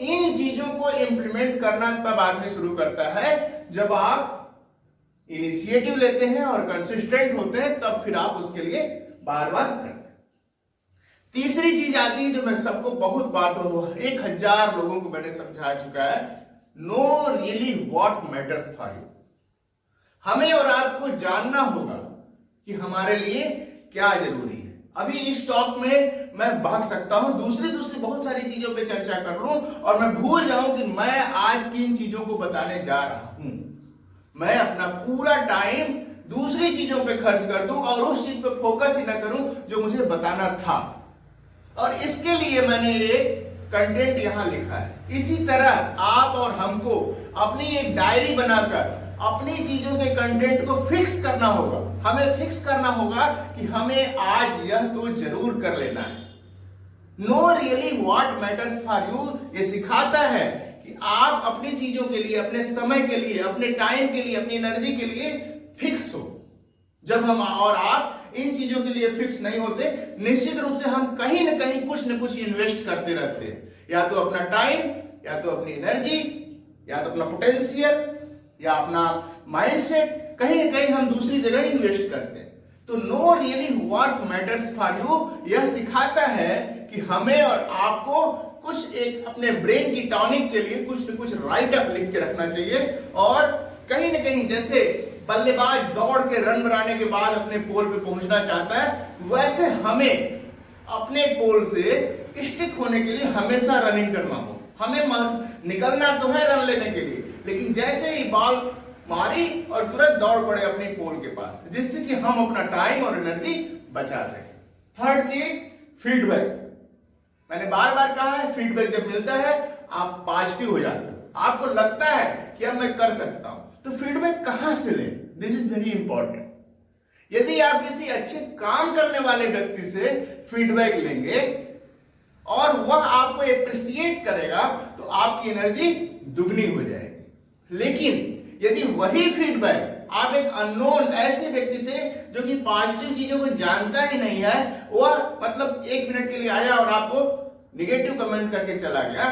इन चीजों को इंप्लीमेंट करना तब आदमी शुरू करता है जब आप इनिशिएटिव लेते हैं और कंसिस्टेंट होते हैं, तब फिर आप उसके लिए बार बार करते हैं। तीसरी चीज आती है जो मैं सबको बहुत बार 1000 लोगों को मैंने समझा चुका है, know really what matters for you. हमें और आपको जानना होगा कि हमारे लिए क्या जरूरी है। अभी इस टॉक में मैं भाग सकता हूं, दूसरी बहुत सारी चीजों पे चर्चा कर लूं और मैं भूल जाऊं कि मैं आज किन चीजों को बताने जा रहा हूं। मैं अपना पूरा टाइम दूसरी चीजों पे खर्च कर दूं और उस चीज पे फोकस ही ना करूं जो मुझे बताना था। और इसके लिए मैंने ये कंटेंट यहां लिखा है। इसी तरह आप और हमको अपनी एक डायरी बनाकर अपनी चीजों के कंटेंट को फिक्स करना होगा। हमें फिक्स करना होगा कि हमें आज यह तो जरूर कर लेना है। Know really what matters for you ये सिखाता है कि आप अपनी चीजों के लिए, अपने समय के लिए, अपने टाइम के लिए, अपनी एनर्जी के लिए फिक्स हो। जब हम और आप इन चीजों के लिए फिक्स नहीं होते, निश्चित रूप से हम कहीं ना कहीं कुछ न कुछ इन्वेस्ट करते रहते हैं, या तो अपना टाइम, या तो अपनी एनर्जी, या तो अपना पोटेंशियल, या अपना माइंडसेट, कहीं ना कहीं हम दूसरी जगह इन्वेस्ट करते हैं। तो know really what matters for you यह सिखाता है कि हमें और आपको कुछ एक अपने ब्रेन की टॉनिक के लिए कुछ न कुछ राइट अप लिख के रखना चाहिए। और कहीं ना कहीं जैसे बल्लेबाज दौड़ के रन बनाने के बाद अपने पोल पे पहुंचना चाहता है, वैसे हमें अपने पोल से स्टिक होने के लिए हमेशा रनिंग करना हो। हमें निकलना तो है रन लेने के लिए, लेकिन जैसे ही बॉल मारी और तुरंत दौड़ पड़े अपनी पोल के पास, जिससे कि हम अपना टाइम और एनर्जी बचा सके। थर्ड चीज, फीडबैक। मैंने बार बार कहा है, फीडबैक जब मिलता है आप पॉजिटिव हो जाते हो, आपको लगता है कि अब मैं कर सकता हूं। तो फीडबैक कहां से लें? This is very important. यदि आप किसी अच्छे काम करने वाले व्यक्ति से फीडबैक लेंगे और वह आपको एप्रिशिएट करेगा तो आपकी एनर्जी दुगनी हो जाएगी। लेकिन यदि वही फीडबैक आप एक अननोन ऐसे व्यक्ति से जो कि पॉजिटिव चीजों को जानता ही नहीं है, वह मतलब 1 मिनट के लिए आया और आपको निगेटिव कमेंट करके चला गया,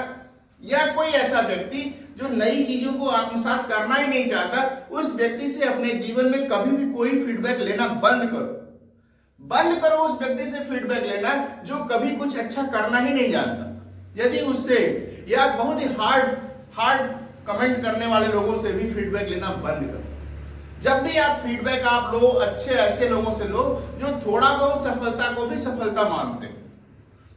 या कोई ऐसा व्यक्ति जो नई चीजों को आत्मसात करना ही नहीं चाहता, उस व्यक्ति से अपने जीवन में कभी भी कोई फीडबैक लेना बंद करो। बंद करो उस व्यक्ति से फीडबैक लेना जो कभी कुछ अच्छा करना ही नहीं जानता। यदि उससे, या बहुत ही हार्ड कमेंट करने वाले लोगों से भी फीडबैक लेना बंद करो। जब भी आप फीडबैक आप लो, अच्छे ऐसे लोगों से लो जो थोड़ा बहुत सफलता को भी सफलता मानते हो।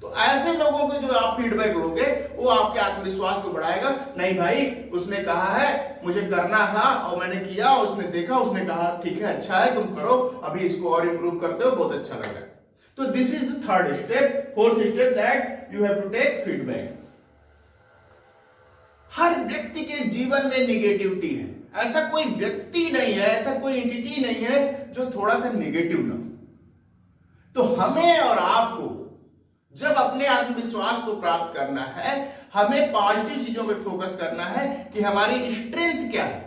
तो ऐसे लोगों को जो आप फीडबैक लोगे वो आपके आत्मविश्वास को बढ़ाएगा। नहीं भाई, उसने कहा है मुझे करना था और मैंने किया, उसने देखा, उसने कहा ठीक है अच्छा है तुम करो, अभी इसको और इंप्रूव करते हो, बहुत अच्छा लग रहा है। तो this is the third step. Fourth step, that you have to take feedback. हर व्यक्ति के जीवन में निगेटिविटी है। ऐसा कोई व्यक्ति नहीं है, ऐसा कोई एंटिटी नहीं है जो थोड़ा सा निगेटिव ना हो। तो हमें और आपको जब अपने आत्मविश्वास को प्राप्त करना है, हमें पॉजिटिव चीजों पे फोकस करना है कि हमारी स्ट्रेंथ क्या है।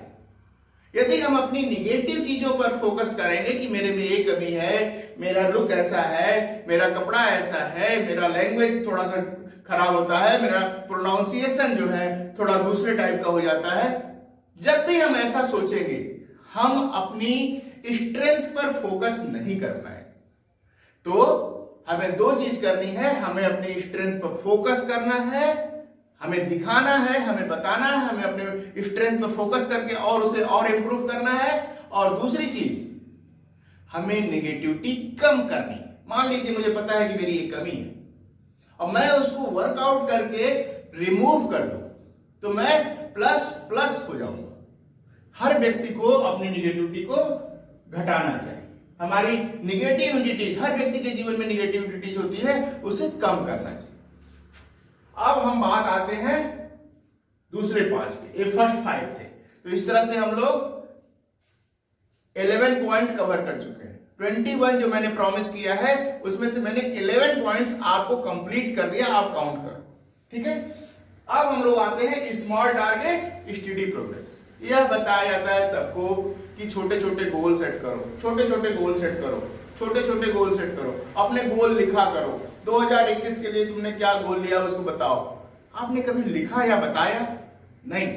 यदि हम अपनी निगेटिव चीजों पर फोकस करेंगे कि मेरे में ये कमी है, मेरा लुक ऐसा है, मेरा कपड़ा ऐसा है, मेरा लैंग्वेज थोड़ा सा खराब होता है, मेरा प्रोनाउंसिएशन जो है थोड़ा दूसरे टाइप का हो जाता है, जब भी हम ऐसा सोचेंगे हम अपनी स्ट्रेंथ पर फोकस नहीं कर पाएंगे। तो हमें 2 चीज करनी है, हमें अपनी स्ट्रेंथ पर फोकस करना है, हमें दिखाना है, हमें बताना है, हमें अपने स्ट्रेंथ पर फोकस करके और उसे और इंप्रूव करना है। और दूसरी चीज, हमें निगेटिविटी कम करनी है। मान लीजिए मुझे पता है कि मेरी ये कमी है और मैं उसको वर्कआउट करके रिमूव कर दूं तो मैं प्लस हो जाऊंगा। हर व्यक्ति को अपनी निगेटिविटी को घटाना चाहिए। हमारी निगेटिव एंटिटीज, हर व्यक्ति के जीवन में निगेटिव एंटिटीज होती है, उसे कम करना चाहिए। अब हम बात आते हैं दूसरे 5 पे। ये फर्स्ट 5 थे। तो इस तरह से हम लोग 11 पॉइंट कवर कर चुके हैं। 21 जो मैंने प्रॉमिस किया है उसमें से मैंने 11 पॉइंट्स आपको कंप्लीट कर दिया, आप काउंट करो, ठीक है। अब हम लोग आते हैं स्मॉल टारगेट स्टडी प्रोग्रेस। यह बताया जाता है सबको कि छोटे छोटे गोल सेट करो, छोटे छोटे गोल सेट करो, छोटे छोटे गोल सेट करो, अपने गोल लिखा करो। 2021 के लिए तुमने क्या गोल लिया उसको बताओ। आपने कभी लिखा या बताया? नहीं।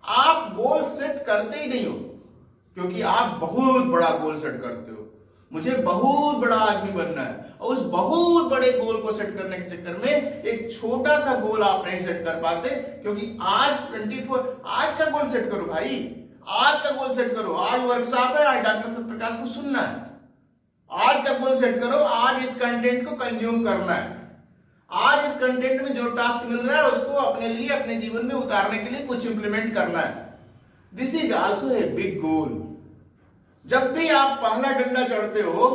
आप गोल सेट करते ही नहीं हो, क्योंकि आप बहुत बड़ा गोल सेट करते हो। मुझे बहुत बड़ा आदमी बनना है, और उस बहुत बड़े गोल को सेट करने के चक्कर में एक छोटा सा गोल आप नहीं सेट कर पाते, क्योंकि आज आज का गोल सेट करो भाई, आज का गोल सेट करो। आज वर्कशॉप है, आज डॉक्टर सत्यप्रकाश को सुनना है। आज का गोल सेट करो, आज इस कंटेंट को कंज्यूम करना है। आज इस कंटेंट में जो टास्क मिल रहा है उसको अपने लिए, अपने जीवन में उतारने के लिए कुछ इंप्लीमेंट करना है। This is also a big goal. जब भी आप पहला डंडा चढ़ते हो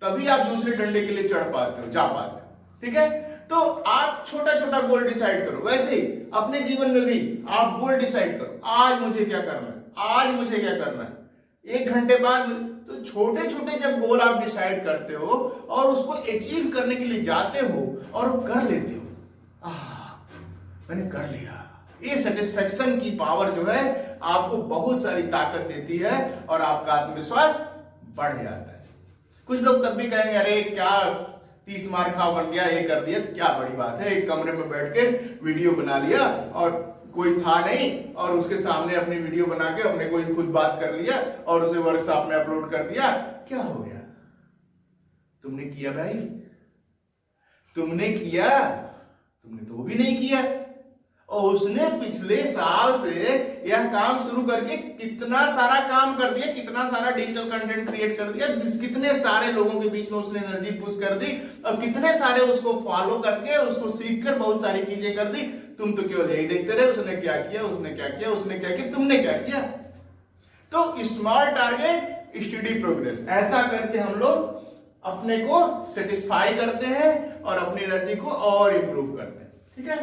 तभी आप दूसरे डंडे के लिए चढ़ पाते हो, जा पाते हो। ठीक है, तो आप छोटा छोटा गोल डिसाइड करो। वैसे ही अपने जीवन में भी आप गोल डिसाइड करो, आज मुझे क्या करना है, आज मुझे क्या करना है। 1 घंटे बाद, तो छोटे छोटे जब गोल आप डिसाइड करते हो और उसको अचीव करने के लिए जाते हो और वो कर लेते हो, मैंने कर लिया, ये सेटिस्फेक्शन की पावर जो है आपको बहुत सारी ताकत देती है और आपका आत्मविश्वास बढ़ जाता है। कुछ लोग तब भी कहेंगे, अरे क्या 30 मार्क का बन गया, ये कर दिया तो क्या बड़ी बात है, एक कमरे में बैठ के वीडियो बना लिया और कोई था नहीं और उसके सामने अपनी वीडियो बना के अपने कोई खुद बात कर लिया और उसे वर्कशॉप में अपलोड कर दिया, क्या हो गया? तुमने किया भाई, तुमने किया? तुमने तो भी नहीं किया। और उसने पिछले साल से यह काम शुरू करके कितना सारा काम कर दिया, कितना सारा डिजिटल कंटेंट क्रिएट कर दिया, कितने सारे लोगों के बीच में उसने एनर्जी पुश कर दी और कितने सारे उसको फॉलो करके, उसको सीख कर बहुत सारी चीजें कर दी। तुम तो केवल यही देखते रहे, उसने क्या किया, उसने क्या किया, उसने क्या किया, तुमने क्या किया। तो स्मॉल टारगेट स्टडी प्रोग्रेस, ऐसा करके हम लोग अपने को सेटिस्फाई करते हैं और अपनी एनर्जी को और इंप्रूव करते हैं। ठीक है,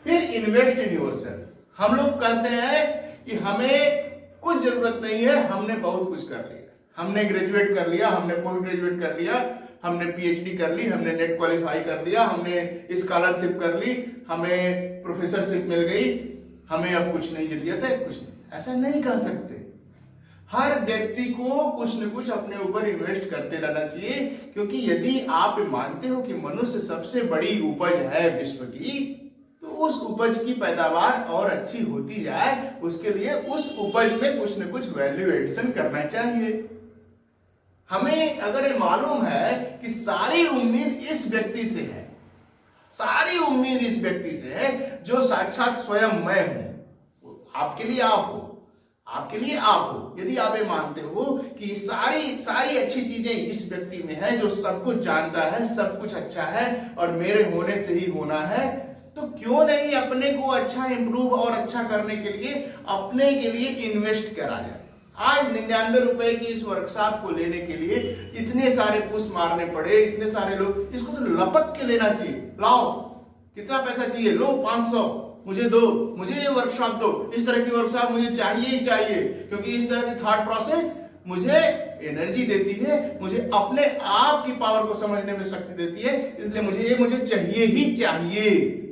फिर इन्वेस्ट इन योरसेल्फ। हम लोग कहते हैं कि हमें कुछ जरूरत नहीं है, हमने बहुत कुछ कर लिया, हमने ग्रेजुएट कर लिया, हमने पोस्ट ग्रेजुएट कर लिया, हमने पीएचडी कर ली, हमने नेट क्वालिफाई कर लिया, हमने स्कॉलरशिप कर ली, हमें प्रोफेसरशिप मिल गई, हमें अब कुछ नहीं जरूरत है, कुछ नहीं। ऐसा नहीं कह सकते। हर व्यक्ति को कुछ न कुछ अपने ऊपर इन्वेस्ट करते रहना चाहिए, क्योंकि यदि आप मानते हो कि मनुष्य सबसे बड़ी उपज है विश्व की, तो उस उपज की पैदावार और अच्छी होती जाए, उसके लिए उस उपज में कुछ न कुछ वैल्यू एडिशन करना चाहिए। हमें अगर ये मालूम है कि सारी उम्मीद इस व्यक्ति से है, सारी उम्मीद इस व्यक्ति से है जो साक्षात स्वयं मैं हूं, आपके लिए आप हो, आपके लिए आप हो। यदि आप ये मानते हो कि सारी अच्छी चीजें इस व्यक्ति में है जो सब कुछ जानता है, सब कुछ अच्छा है और मेरे होने से ही होना है, तो क्यों नहीं अपने को अच्छा इंप्रूव और अच्छा करने के लिए अपने के लिए इन्वेस्ट करा जाए। आज 99 रुपए की इस वर्कशॉप को लेने के लिए इतने सारे पुश मारने पड़े, इतने सारे लोग, इसको तो लपक के लेना चाहिए। लाओ, कितना पैसा चाहिए, लो 500, मुझे दो, मुझे ये वर्कशॉप दो, इस तरह की वर्कशॉप मुझे चाहिए ही चाहिए, क्योंकि इस तरह की थॉट प्रोसेस मुझे एनर्जी देती है, मुझे अपने आप की पावर को समझने में शक्ति देती है, इसलिए मुझे चाहिए ही चाहिए।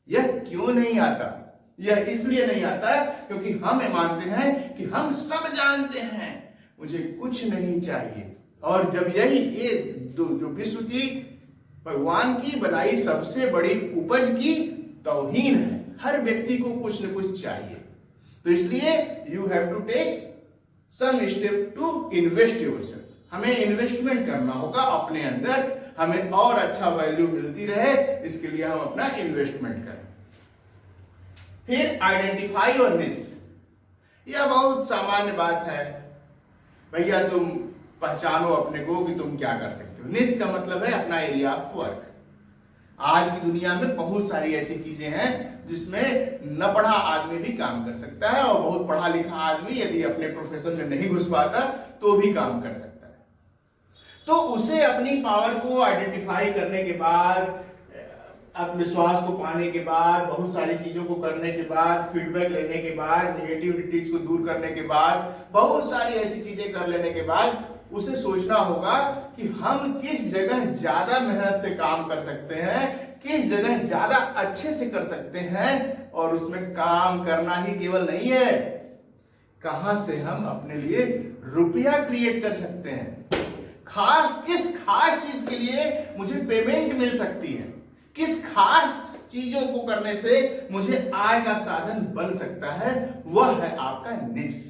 यह क्यों नहीं आता? यह इसलिए नहीं आता है क्योंकि हम मानते हैं कि हम सब जानते हैं, मुझे कुछ नहीं चाहिए। और जब यही ये जो विश्व की, भगवान की बनाई सबसे बड़ी उपज की तौहीन है, हर व्यक्ति को कुछ न कुछ चाहिए। तो इसलिए you have to take some step to invest yourself. हमें इन्वेस्टमेंट करना होगा अपने अंदर, हमें और अच्छा वैल्यू मिलती रहे, इसके लिए हम अपना इन्वेस्टमेंट करें। फिर आइडेंटिफाई योर निश। यह बहुत सामान्य बात है भैया, तुम पहचानो अपने को कि तुम क्या कर सकते हो। निश का मतलब है अपना एरिया ऑफ वर्क। आज की दुनिया में बहुत सारी ऐसी चीजें हैं जिसमें न पढ़ा आदमी भी काम कर सकता है, और बहुत पढ़ा लिखा आदमी यदि अपने प्रोफेशन में नहीं घुस पाता तो भी काम कर सकता है। तो उसे अपनी पावर को आइडेंटिफाई करने के बाद, आत्मविश्वास को पाने के बाद, बहुत सारी चीजों को करने के बाद, फीडबैक लेने के बाद, नेगेटिविटीज को दूर करने के बाद, बहुत सारी ऐसी चीजें कर लेने के बाद उसे सोचना होगा कि हम किस जगह ज्यादा मेहनत से काम कर सकते हैं, किस जगह ज्यादा अच्छे से कर सकते हैं, और उसमें काम करना ही केवल नहीं है, कहां से हम अपने लिए रुपया क्रिएट कर सकते हैं, किस खास चीज के लिए मुझे पेमेंट मिल सकती है, किस खास चीजों को करने से मुझे आय का साधन बन सकता है, वह है आपका निश।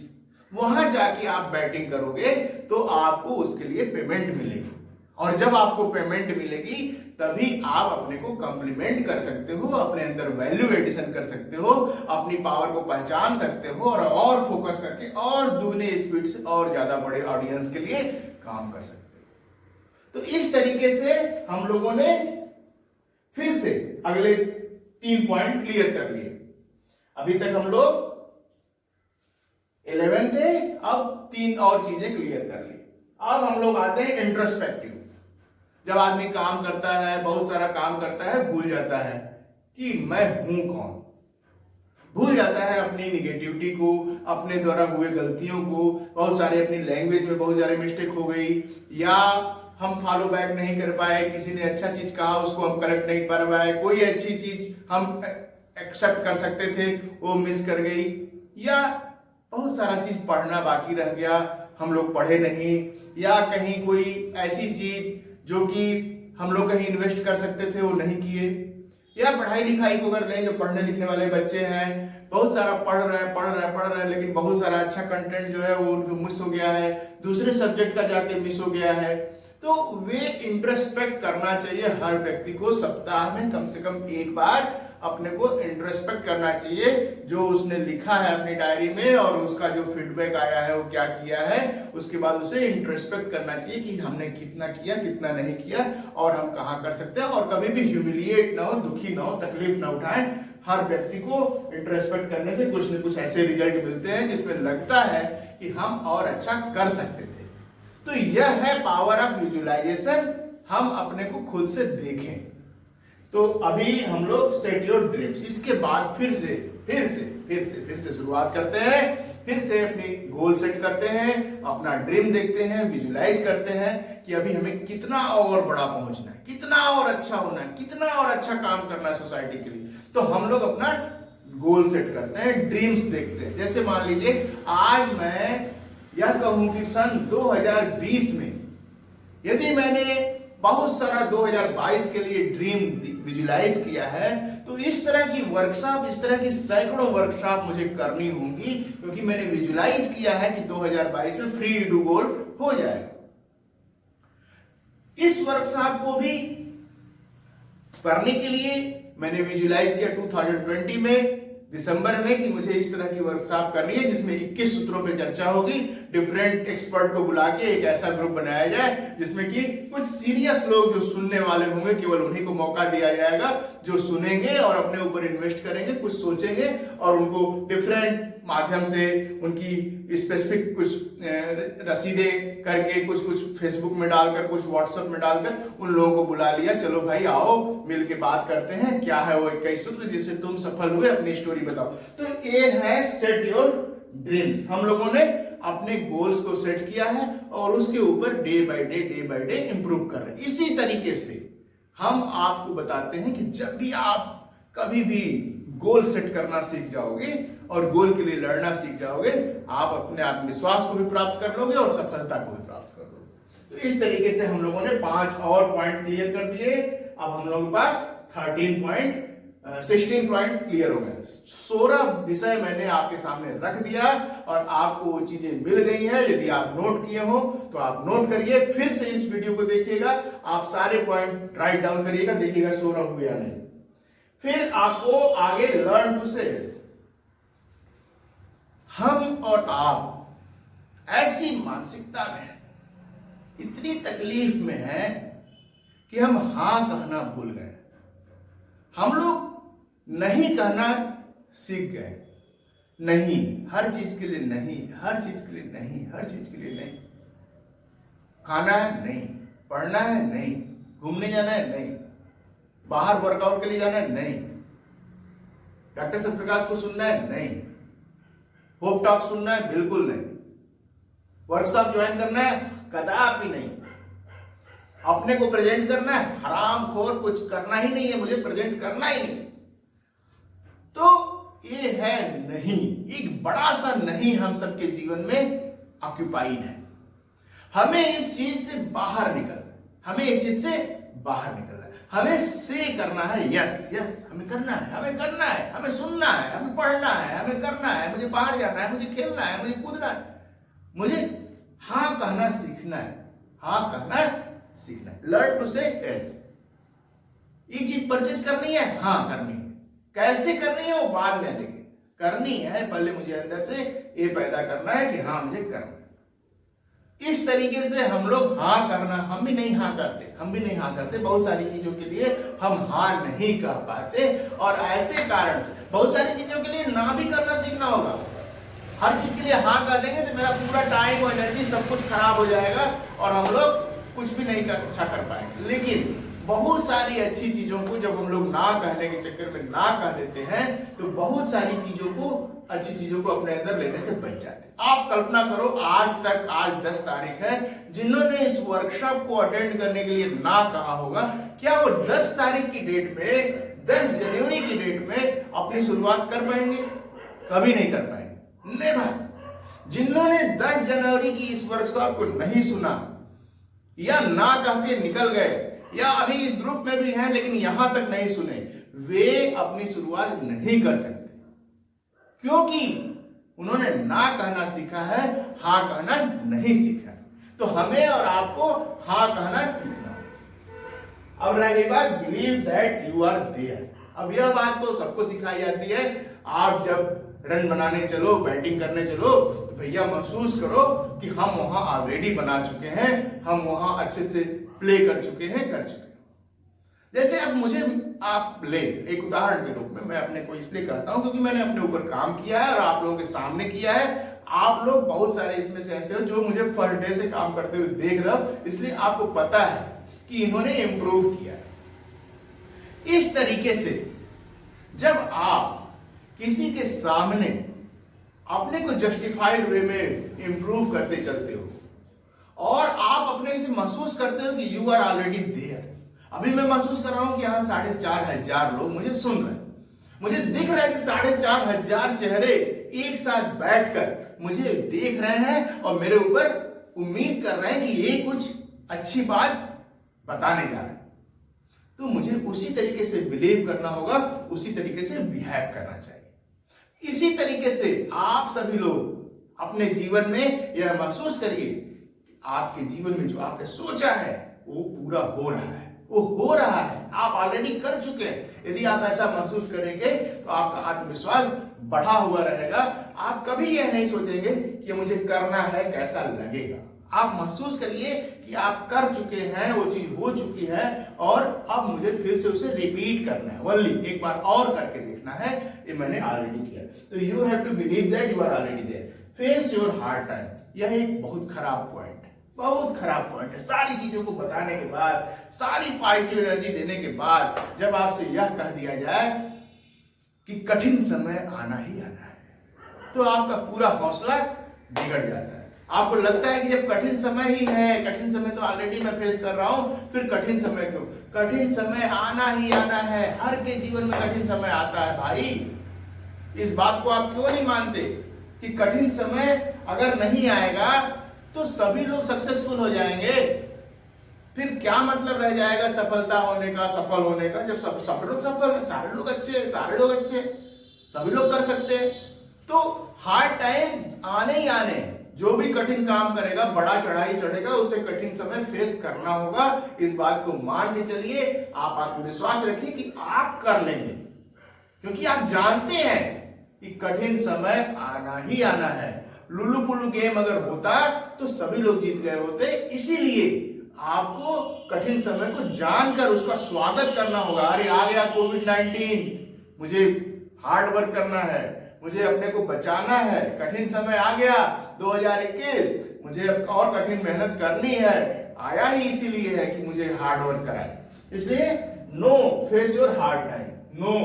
वहां जाके आप बैटिंग करोगे तो आपको उसके लिए पेमेंट मिलेगी, और जब आपको पेमेंट मिलेगी तभी आप अपने को कॉम्प्लीमेंट कर सकते हो, अपने अंदर वैल्यू एडिशन कर सकते हो, अपनी पावर को पहचान सकते हो, और फोकस करके और दुगने स्पीड से और ज्यादा बड़े ऑडियंस के लिए काम कर सकते हो। तो इस तरीके से हम लोगों ने फिर से अगले 3 पॉइंट क्लियर कर लिए। अभी तक हम लोग 11 थे, अब 3 और चीजें क्लियर कर ली। अब हम लोग आते हैं इंट्रोस्पेक्टिव। जब आदमी काम करता है, बहुत सारा काम करता है, भूल जाता है कि मैं हूं कौन, भूल जाता है अपनी निगेटिविटी को, अपने द्वारा हुए गलतियों को, बहुत सारे अपनी लैंग्वेज में बहुत सारे मिस्टेक हो गई, या हम फॉलो बैक नहीं कर पाए, किसी ने अच्छा चीज कहा उसको हम करेक्ट नहीं कर पाए, कोई अच्छी चीज हम एक्सेप्ट कर सकते थे वो मिस कर गई, या बहुत सारा चीज पढ़ना बाकी रह गया, हम लोग पढ़े नहीं, या कहीं कोई ऐसी चीज जो कि हम लोग कहीं इन्वेस्ट कर सकते थे वो नहीं किए, या पढ़ाई लिखाई को अगर लें, जो पढ़ने लिखने वाले बच्चे हैं बहुत सारा पढ़ रहे हैं लेकिन बहुत सारा अच्छा कंटेंट जो है वो उनको मिस हो गया है, दूसरे सब्जेक्ट का जाके मिस हो गया है। तो वे इंट्रोस्पेक्ट करना चाहिए हर व्यक्ति को, सप्ताह में कम से कम एक बार अपने को इंट्रोस्पेक्ट करना चाहिए, जो उसने लिखा है अपनी डायरी में और उसका जो फीडबैक आया है वो क्या किया है, उसके बाद उसे इंट्रोस्पेक्ट करना चाहिए कि हमने कितना किया कितना नहीं किया और हम कहाँ कर सकते हैं। और कभी भी ह्यूमिलिएट ना हो, दुखी ना हो, तकलीफ ना उठाएं। हर व्यक्ति को इंट्रोस्पेक्ट करने से कुछ न कुछ ऐसे रिजल्ट मिलते हैं जिसमें लगता है कि हम और अच्छा कर सकते थे। तो यह है पावर ऑफ विजुअलाइजेशन, हम अपने को खुद से देखें। तो अभी हम लोग सेट योर ड्रीम्स, इसके बाद फिर से शुरुआत करते हैं, फिर से अपनी गोल सेट करते हैं, अपना ड्रीम देखते हैं, विजुलाइज करते हैं कि अभी हमें कितना और बड़ा पहुंचना है, कितना और अच्छा होना है, कितना और अच्छा काम करना है सोसाइटी के लिए। तो हम लोग अपना गोल सेट करते हैं, ड्रीम्स देखते हैं। जैसे मान लीजिए आज मैं यह कहूं कि सन 2020 में यदि मैंने बहुत सारा 2022 के लिए ड्रीम विजुलाइज किया है, तो इस तरह की वर्कशॉप, इस तरह की सैकड़ों वर्कशॉप मुझे करनी होंगी, क्योंकि मैंने विजुलाइज किया है कि 2022 में फ्री डू गोल्ड हो जाएगा। इस वर्कशॉप को भी करने के लिए मैंने विजुलाइज किया 2020 में दिसंबर में कि मुझे इस तरह की वर्कशॉप करनी है जिसमें 21 सूत्रों पे चर्चा होगी, डिफरेंट एक्सपर्ट को बुला के एक ऐसा ग्रुप बनाया जाए जिसमें कि कुछ सीरियस लोग जो सुनने वाले होंगे केवल उन्हीं को मौका दिया जाएगा, जो सुनेंगे और अपने ऊपर इन्वेस्ट करेंगे, कुछ सोचेंगे और उनको डिफरेंट माध्यम से उनकी स्पेसिफिक कुछ रसीदें करके, कुछ फेसबुक में डालकर, कुछ व्हाट्सएप में डालकर उन लोगों को बुला लिया, चलो भाई आओ मिलके बात करते हैं, क्या है वो 21 सूत्र जिससे तुम सफल हुए, अपनी स्टोरी बताओ। तो ये है सेट योर ड्रीम्स। हम लोगों ने अपने गोल्स को सेट किया है और उसके ऊपर डे बाय डे इंप्रूव कर रहे हैं। इसी तरीके से हम आपको बताते हैं कि जब भी आप कभी भी गोल सेट करना सीख जाओगे और गोल के लिए लड़ना सीख जाओगे, आप अपने आत्मविश्वास को भी प्राप्त कर लोगे और सफलता को भी प्राप्त कर लोगे। तो इस तरीके से हम लोगों ने 5 और पॉइंट क्लियर कर दिए। अब हम लोगों के पास 16 पॉइंट क्लियर हो गए। 16 विषय मैंने आपके सामने रख दिया और आपको वो चीजें मिल गई हैं। यदि आप नोट किए हो तो आप नोट करिए, फिर से इस वीडियो को देखिएगा, आप सारे पॉइंट राइट डाउन करिएगा, देखिएगा 16 हुए या नहीं। फिर आपको आगे लर्न टू से यस। हम और आप ऐसी मानसिकता में हैं, इतनी तकलीफ में हैं कि हम हां कहना भूल गए। हम लोग नहीं कहना सीख गए। नहीं, हर चीज के लिए नहीं, हर चीज के लिए नहीं, हर चीज के लिए नहीं। खाना है नहीं, पढ़ना है नहीं, घूमने जाना है नहीं, बाहर वर्कआउट के लिए जाना है नहीं, डॉक्टर सत्यप्रकाश को सुनना है नहीं, होप टॉक सुनना है बिल्कुल नहीं, वर्कशॉप ज्वाइन करना है कदापि नहीं, अपने को प्रेजेंट करना है हरामखोर, कुछ करना ही नहीं है, मुझे प्रेजेंट करना ही नहीं। तो ये है नहीं, एक बड़ा सा नहीं हम सबके जीवन में ऑक्यूपाइड है। हमें इस चीज से बाहर निकलना है, हमें इस चीज से बाहर निकलना है। हमें से करना है, यस यस हमें करना है, हमें करना है, हमें सुनना है, हमें पढ़ना है, हमें करना है, मुझे बाहर जाना है, मुझे खेलना है, मुझे कूदना है, मुझे हाँ कहना सीखना है, हाँ कहना सीखना है। लर्न टू से यस। ये चीज परचेज करनी है, हाँ करनी है, कैसे करनी है वो बाद में देखें, करनी है पहले मुझे अंदर से ये पैदा करना है कि हाँ मुझे करना है। इस तरीके से हम लोग हाँ करना, हम भी नहीं हाँ करते, बहुत सारी चीजों के लिए हम हाँ नहीं कह पाते, और ऐसे कारण से बहुत सारी चीजों के लिए ना भी करना सीखना होगा। हर चीज के लिए हाँ कह देंगे तो मेरा पूरा टाइम और एनर्जी सब कुछ खराब हो जाएगा और हम लोग कुछ भी नहीं अच्छा कर पाएंगे। लेकिन बहुत सारी अच्छी चीजों को जब हम लोग ना कहने के चक्कर में ना कह देते हैं तो बहुत सारी चीजों को, अच्छी चीजों को अपने अंदर लेने से बच जाते हैं। आप कल्पना करो आज 10 तारीख है, जिन्होंने इस वर्कशॉप को अटेंड करने के लिए ना कहा होगा, क्या वो 10 तारीख की डेट में, 10 जनवरी की डेट में अपनी शुरुआत कर पाएंगे? कभी नहीं कर पाएंगे, नेवर। जिन्होंने 10 जनवरी की इस वर्कशॉप को नहीं सुना या ना कह के निकल गए, या अभी इस ग्रुप में भी हैं लेकिन यहां तक नहीं सुने, वे अपनी शुरुआत नहीं कर सकते, क्योंकि उन्होंने ना कहना सीखा है, हाँ कहना नहीं सीखा है। तो हमें और आपको हाँ कहना सीखना। अब रह गई बात believe that you are there. अब यह बात तो सबको सिखाई जाती है। आप जब रन बनाने चलो, बैटिंग करने चलो, तो भैया महसूस करो कि हम वहां ऑलरेडी बना चुके हैं, हम वहां अच्छे से प्ले कर चुके हैं। जैसे अब मुझे आप ले एक उदाहरण के रूप में मैं अपने को इसलिए कहता हूं क्योंकि मैंने अपने ऊपर काम किया है और आप लोगों के सामने किया है। आप लोग बहुत सारे इसमें से ऐसे हो जो मुझे फर्स्ट डे से काम करते हुए देख रहे हो, इसलिए आपको पता है कि इन्होंने इंप्रूव किया है। इस तरीके से जब आप किसी के सामने अपने को जस्टिफाइड वे में इंप्रूव करते चलते हो और आप अपने से महसूस करते हो कि यू आर ऑलरेडी देयर। अभी मैं महसूस कर रहा हूं कि यहाँ 4,500 लोग मुझे सुन रहे हैं, मुझे दिख रहा है कि 4,500 चेहरे एक साथ बैठकर मुझे देख रहे हैं और मेरे ऊपर उम्मीद कर रहे हैं कि ये कुछ अच्छी बात बताने जा रहे हैं। तो मुझे उसी तरीके से बिलीव करना होगा, उसी तरीके से बिहेव करना चाहिए। इसी तरीके से आप सभी लोग अपने जीवन में यह महसूस करिए कि आपके जीवन में जो आपने सोचा है वो पूरा हो रहा है, वो हो रहा है, आप ऑलरेडी कर चुके हैं। यदि आप ऐसा महसूस करेंगे तो आपका आत्मविश्वास बढ़ा हुआ रहेगा। आप कभी यह नहीं सोचेंगे कि मुझे करना है, कैसा लगेगा। आप महसूस करिए कि आप कर चुके हैं, वो चीज हो चुकी है और अब मुझे फिर से उसे रिपीट करना है, ओनली एक बार और करके देखना है, ये मैंने ऑलरेडी किया। तो you have to believe that you are already there. Face your hard time. यह एक बहुत खराब पॉइंट है, बहुत खराब पॉइंट है। सारी चीजों को बताने के बाद, सारी पॉजिटिव एनर्जी देने के बाद जब आपसे यह कह दिया जाए कि कठिन समय आना ही आना है, तो आपका पूरा हौसला बिगड़ जाता है। आपको लगता है कि जब कठिन समय ही है, कठिन समय तो ऑलरेडी मैं फेस कर रहा हूं, फिर कठिन समय क्यों? कठिन समय आना ही आना है। हर के जीवन में कठिन समय आता है भाई। इस बात को आप क्यों नहीं मानते कि कठिन समय अगर नहीं आएगा तो सभी लोग सक्सेसफुल हो जाएंगे? फिर क्या मतलब रह जाएगा सफलता होने का, सफल होने का, जब सब लोग सफल है, सारे लोग अच्छे, सारे लोग अच्छे, सभी लोग कर सकते हैं। तो हार्ड टाइम आने ही आने, जो भी कठिन काम करेगा, बड़ा चढ़ाई चढ़ेगा, उसे कठिन समय फेस करना होगा। इस बात को मान के चलिए, आप आत्मविश्वास रखिए कि आप कर लेंगे, क्योंकि आप जानते हैं कि कठिन समय आना ही आना है। लुल्लू पुल्लू गेम अगर होता तो सभी लोग जीत गए होते। इसीलिए आपको कठिन समय को जानकर उसका स्वागत करना होगा। अरे आ गया कोविड-19, मुझे हार्ड वर्क करना है, मुझे अपने को बचाना है, कठिन समय आ गया 2021, मुझे और कठिन मेहनत करनी है, आया ही इसीलिए है कि मुझे हार्ड वर्क कराए। इसलिए no, face your hard time, no,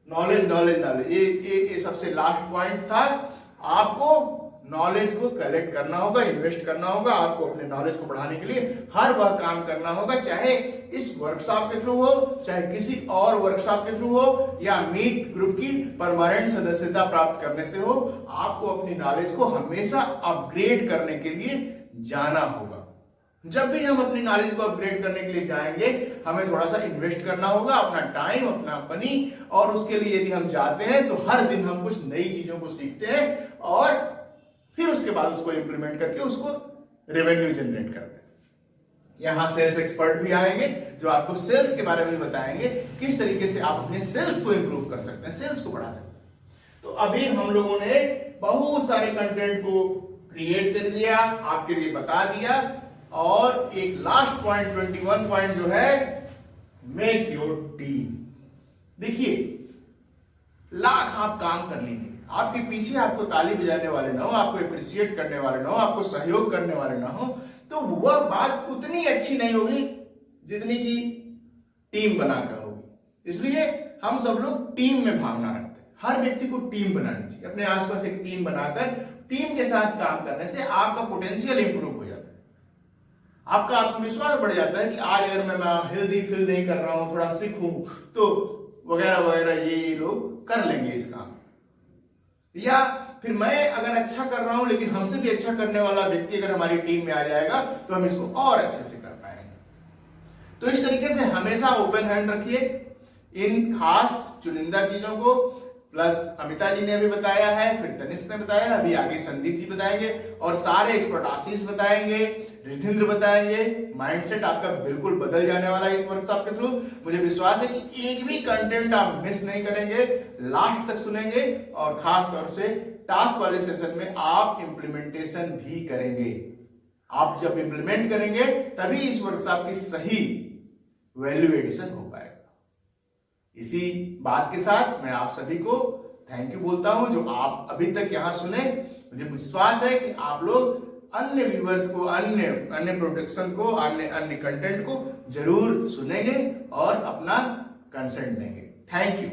knowledge knowledge knowledge, ये सबसे लास्ट पॉइंट था। आपको नॉलेज को कलेक्ट करना होगा, इन्वेस्ट करना होगा। आपको अपने नॉलेज को बढ़ाने के लिए हर वह काम करना होगा, चाहे इस वर्कशॉप के थ्रू हो, चाहे किसी और वर्कशॉप के थ्रू हो, या मीट ग्रुप की परमानेंट सदस्यता प्राप्त करने से हो। आपको अपनी नॉलेज को हमेशा अपग्रेड करने के लिए जाना होगा। जब भी हम अपनी नॉलेज को अपग्रेड करने के लिए जाएंगे हमें थोड़ा सा इन्वेस्ट करना होगा, अपना टाइम, अपना मनी, और उसके लिए यदि हम जाते हैं तो हर दिन हम कुछ नई चीजों को सीखते हैं और फिर उसके बाद उसको इंप्लीमेंट करके उसको रेवेन्यू जनरेट करते हैं। यहां सेल्स एक्सपर्ट भी आएंगे जो आपको सेल्स के बारे में बताएंगे किस तरीके से आप अपने सेल्स को इंप्रूव कर सकते हैं, सेल्स को बढ़ा सकते हैं। तो अभी हम लोगों ने बहुत सारे कंटेंट को क्रिएट कर दिया, आपके लिए बता दिया, और एक लास्ट पॉइंट 21 पॉइंट जो है, मेक योर टीम। देखिए, लाख आप काम कर लीजिए, आपके पीछे आपको ताली बजाने वाले ना हो, आपको अप्रिशिएट करने वाले ना हो, आपको सहयोग करने वाले ना हो, तो वह बात उतनी अच्छी नहीं होगी जितनी की टीम बनाकर होगी। इसलिए हम सब लोग टीम में भावना रखते हैं, हर व्यक्ति को टीम बनानी चाहिए। अपने आसपास एक टीम बनाकर टीम के साथ काम करने से आपका पोटेंशियल इंप्रूव हो जाता है, आपका आत्मविश्वास बढ़ जाता है कि आज अगर मैं हेल्दी फील नहीं कर रहा हूं, थोड़ा सिक हूं, तो वगैरह वगैरह ये लोग कर लेंगे इस काम। या फिर मैं अगर अच्छा कर रहा हूं लेकिन हमसे भी अच्छा करने वाला व्यक्ति अगर हमारी टीम में आ जाएगा तो हम इसको और अच्छे से कर पाएंगे। तो इस तरीके से हमेशा ओपन हैंड रखिए इन खास चुनिंदा चीजों को। प्लस अमिता जी ने अभी बताया है, फिर तनिष्क ने बताया, अभी आगे संदीप जी बताएंगे, और सारे एक्सपर्ट आशीष बताएंगे, रिधिंद्र बताएंगे। माइंडसेट आपका बिल्कुल बदल जाने वाला है इस वर्कशॉप के थ्रू। मुझे विश्वास है कि एक भी कंटेंट आप मिस नहीं करेंगे, लास्ट तक सुनेंगे, और खास तौर से टास्क वाले सेशन में आप इंप्लीमेंटेशन भी करेंगे। आप जब इंप्लीमेंट करेंगे तभी इस वर्कशॉप की सही वैल्यू एडिशन हो पाएगा। इसी बात के साथ मैं आप सभी को थैंक यू बोलता हूं जो आप अभी तक यहां सुने। मुझे विश्वास है कि आप लोग अन्य व्यूअर्स को, अन्य प्रोडक्शन को, अन्य कंटेंट को जरूर सुनेंगे और अपना कंसेंट देंगे। Thank you.